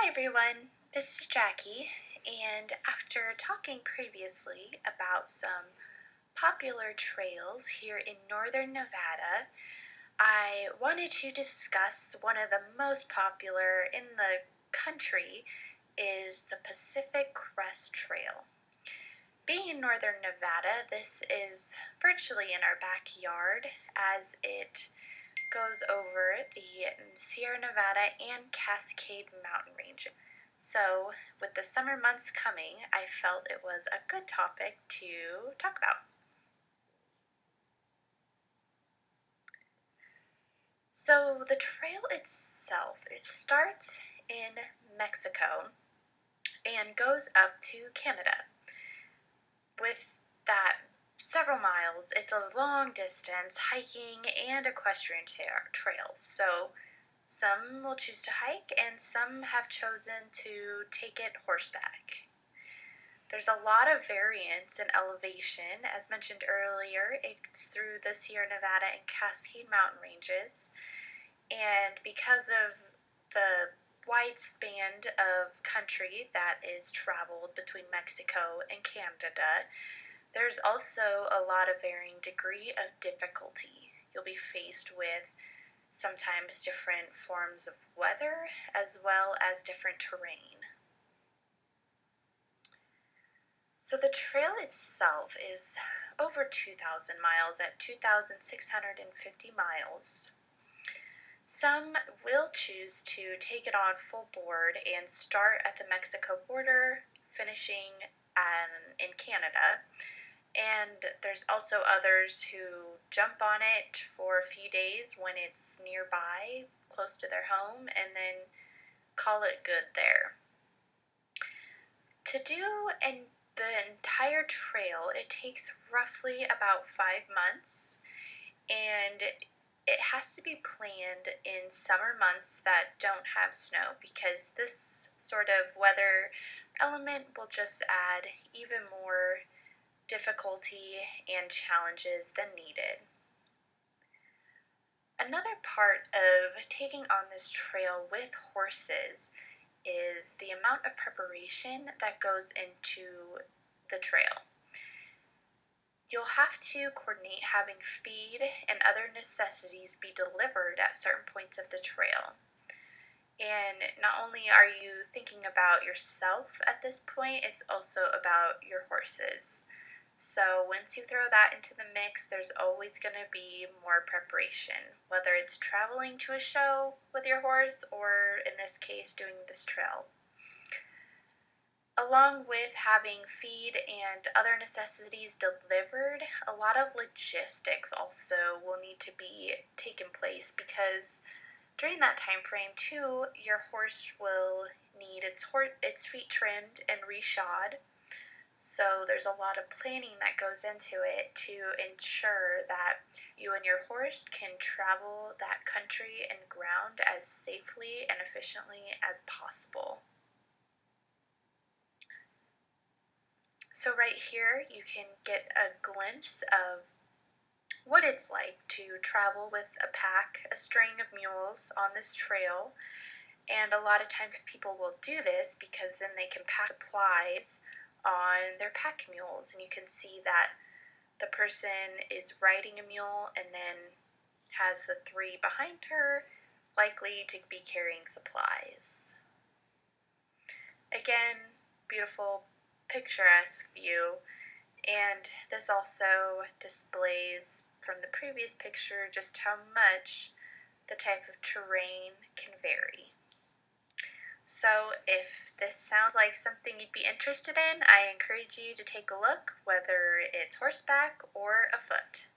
Hi everyone, this is Jackie, and after talking previously about some popular trails here in northern Nevada, I wanted to discuss one of the most popular in the country is the Pacific Crest Trail. Being in northern Nevada, this is virtually in our backyard as it goes over the Sierra Nevada and Cascade mountain ranges. So, with the summer months coming, I felt it was a good topic to talk about. So, the trail itself, it starts in Mexico and goes up to Canada. With that several miles, it's a long distance hiking and equestrian trails. So, some will choose to hike, and some have chosen to take it horseback. There's a lot of variance in elevation. As mentioned earlier, it's through the Sierra Nevada and Cascade mountain ranges, and because of the wide span of country that is traveled between Mexico and Canada, there's also a lot of varying degree of difficulty. You'll be faced with sometimes different forms of weather as well as different terrain. So the trail itself is over 2,000 miles at 2,650 miles. Some will choose to take it on full board and start at the Mexico border, finishing in Canada. And there's also others who jump on it for a few days when it's nearby, close to their home, and then call it good there. To do the entire trail, it takes roughly about 5 months, and it has to be planned in summer months that don't have snow, because this sort of weather element will just add even more difficulty and challenges than needed. Another part of taking on this trail with horses is the amount of preparation that goes into the trail. You'll have to coordinate having feed and other necessities be delivered at certain points of the trail. And not only are you thinking about yourself at this point, it's also about your horses. So once you throw that into the mix, there's always going to be more preparation, whether it's traveling to a show with your horse or, in this case, doing this trail. Along with having feed and other necessities delivered, a lot of logistics also will need to be taken place, because during that time frame too, your horse will need its feet trimmed and reshod. So there's a lot of planning that goes into it to ensure that you and your horse can travel that country and ground as safely and efficiently as possible. So right here you can get a glimpse of what it's like to travel with a string of mules on this trail. And a lot of times people will do this because then they can pack supplies on their pack mules, and you can see that the person is riding a mule and then has the 3 behind her, likely to be carrying supplies. Again, beautiful, picturesque view, and this also displays from the previous picture just how much the type of terrain can vary. So if this sounds like something you'd be interested in, I encourage you to take a look, whether it's horseback or afoot.